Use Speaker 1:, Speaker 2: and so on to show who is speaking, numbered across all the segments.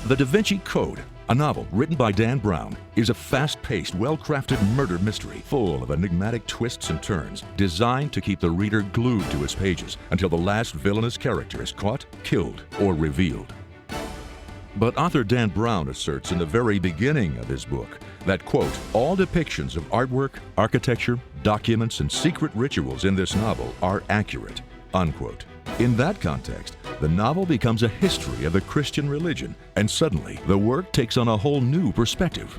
Speaker 1: The Da Vinci Code, a novel written by Dan Brown, is a fast-paced, well-crafted murder mystery full of enigmatic twists and turns, designed to keep the reader glued to its pages until the last villainous character is caught, killed, or revealed. But author Dan Brown asserts in the very beginning of his book that, quote, all depictions of artwork, architecture, documents, and secret rituals in this novel are accurate, unquote. In that context, the novel becomes a history of the Christian religion, and suddenly the work takes on a whole new perspective.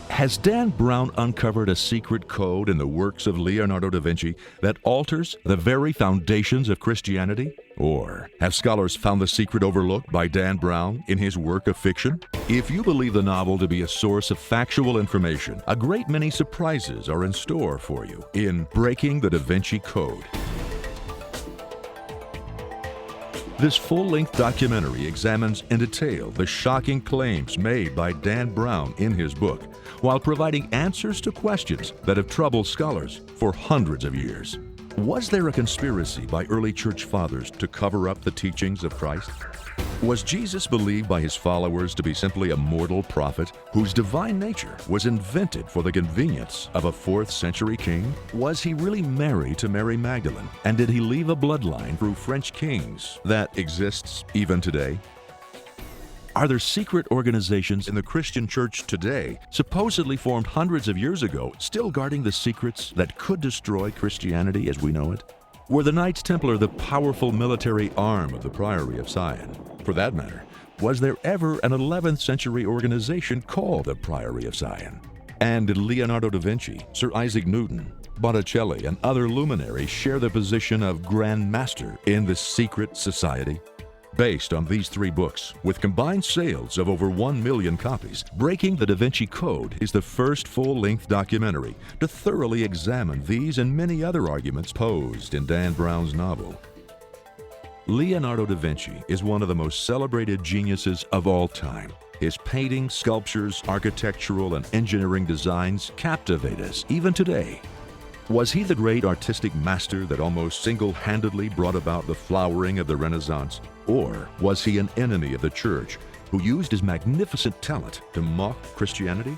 Speaker 1: Has Dan Brown uncovered a secret code in the works of Leonardo da Vinci that alters the very foundations of Christianity? Or have scholars found the secret overlooked by Dan Brown in his work of fiction? If you believe the novel to be a source of factual information, a great many surprises are in store for you in Breaking the Da Vinci Code. This full-length documentary examines in detail the shocking claims made by Dan Brown in his book, while providing answers to questions that have troubled scholars for hundreds of years. Was there a conspiracy by early church fathers to cover up the teachings of Christ? Was Jesus believed by his followers to be simply a mortal prophet whose divine nature was invented for the convenience of a 4th century king? Was he really married to Mary Magdalene? And did he leave a bloodline through French kings that exists even today? Are there secret organizations in the Christian church today, supposedly formed hundreds of years ago, still guarding the secrets that could destroy Christianity as we know it? Were the Knights Templar the powerful military arm of the Priory of Sion? For that matter, was there ever an 11th century organization called the Priory of Sion? And did Leonardo da Vinci, Sir Isaac Newton, Botticelli, and other luminaries share the position of Grand Master in this secret society? Based on these 3 books, with combined sales of over 1 million copies, Breaking the Da Vinci Code is the first full-length documentary to thoroughly examine these and many other arguments posed in Dan Brown's novel. Leonardo da Vinci is one of the most celebrated geniuses of all time. His paintings, sculptures, architectural, and engineering designs captivate us even today. Was he the great artistic master that almost single-handedly brought about the flowering of the Renaissance? Or was he an enemy of the church who used his magnificent talent to mock Christianity?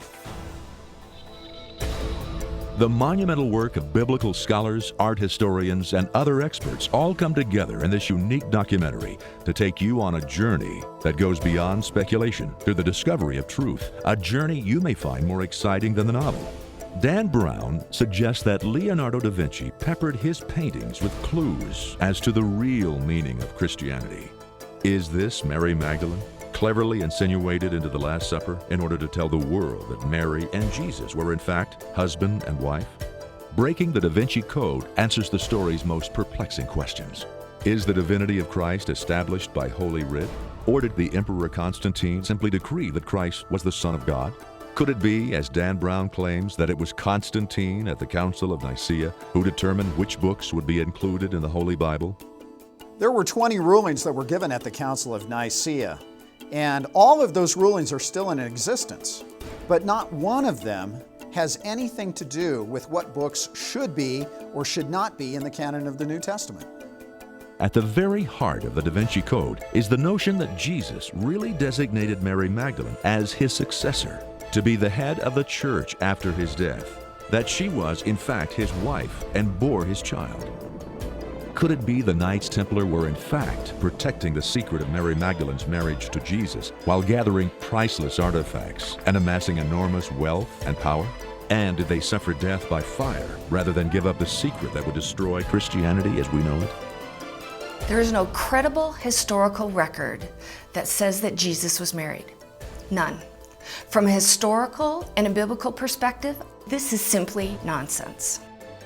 Speaker 1: The monumental work of biblical scholars, art historians, and other experts all come together in this unique documentary to take you on a journey that goes beyond speculation through the discovery of truth, a journey you may find more exciting than the novel. Dan Brown suggests that Leonardo da Vinci peppered his paintings with clues as to the real meaning of Christianity. Is this Mary Magdalene, cleverly insinuated into the Last Supper in order to tell the world that Mary and Jesus were in fact husband and wife? Breaking the Da Vinci Code answers the story's most perplexing questions. Is the divinity of Christ established by Holy Writ? Or did the Emperor Constantine simply decree that Christ was the Son of God? Could it be, as Dan Brown claims, that it was Constantine at the Council of Nicaea who determined which books would be included in the Holy Bible?
Speaker 2: There were 20 rulings that were given at the Council of Nicaea, and all of those rulings are still in existence, but not one of them has anything to do with what books should be or should not be in the canon of the New Testament.
Speaker 1: At the very heart of the Da Vinci Code is the notion that Jesus really designated Mary Magdalene as his successor, to be the head of the church after his death, that she was in fact his wife and bore his child. Could it be the Knights Templar were in fact protecting the secret of Mary Magdalene's marriage to Jesus while gathering priceless artifacts and amassing enormous wealth and power? And did they suffer death by fire rather than give up the secret that would destroy Christianity as we know it?
Speaker 3: There is no credible historical record that says that Jesus was married. None. From a historical and a biblical perspective, this is simply nonsense.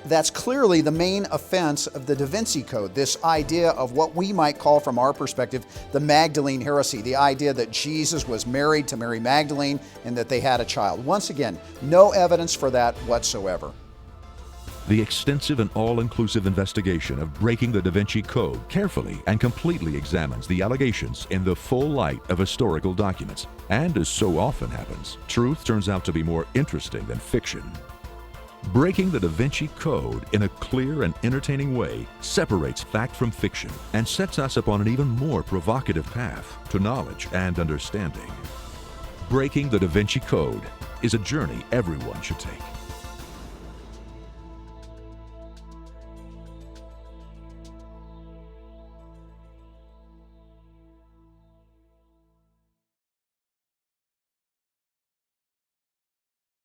Speaker 2: That's clearly the main offense of the Da Vinci Code, this idea of what we might call from our perspective the Magdalene heresy, the idea that Jesus was married to Mary Magdalene and that they had a child. Once again, no evidence for that whatsoever.
Speaker 1: The extensive and all-inclusive investigation of Breaking the Da Vinci Code carefully and completely examines the allegations in the full light of historical documents. And as so often happens, truth turns out to be more interesting than fiction. Breaking the Da Vinci Code in a clear and entertaining way separates fact from fiction and sets us upon an even more provocative path to knowledge and understanding. Breaking the Da Vinci Code is a journey everyone should take.